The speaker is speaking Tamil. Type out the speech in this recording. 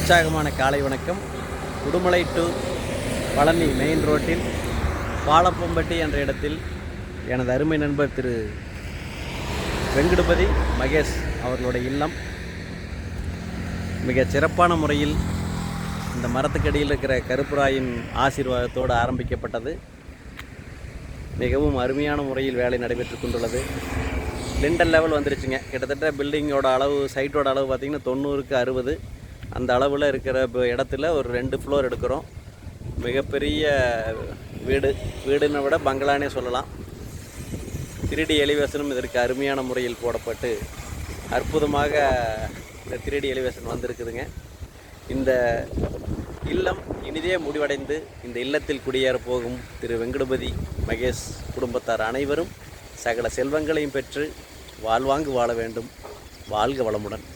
உற்சாகமான காலை வணக்கம். உடுமலை டு பழனி மெயின் ரோட்டில் பாலப்பம்பட்டி என்ற இடத்தில் எனது அருமை நண்பர் திரு வெங்கடபதி மகேஷ் அவர்களுடைய இல்லம் மிக சிறப்பான முறையில் இந்த மரத்துக்கடியில் இருக்கிற கருப்புராயின் ஆசீர்வாதத்தோடு ஆரம்பிக்கப்பட்டது. மிகவும் அருமையான முறையில் வேலை நடைபெற்று கொண்டுள்ளது. லிண்டல் லெவல் வந்துருச்சுங்க. கிட்டத்தட்ட பில்டிங்கோட அளவு, சைட்டோட அளவு பார்த்திங்கன்னா 90க்கு 60. அந்த அளவில் இருக்கிற இடத்துல ஒரு 2 ஃப்ளோர் எடுக்கிறோம். மிகப்பெரிய வீடுன்னு விட பங்களானே சொல்லலாம். 3D எலிவேஷனும் இதற்கு அருமையான முறையில் போடப்பட்டு அற்புதமாக இந்த 3D எலிவேஷன் வந்திருக்குதுங்க. இந்த இல்லம் இனிதே முடிவடைந்து இந்த இல்லத்தில் குடியேற போகும் திரு வெங்கடபதி மகேஷ் குடும்பத்தார் அனைவரும் சகல செல்வங்களையும் பெற்று வாழ்வாங்கு வாழ வேண்டும். வாழ்க வளமுடன்.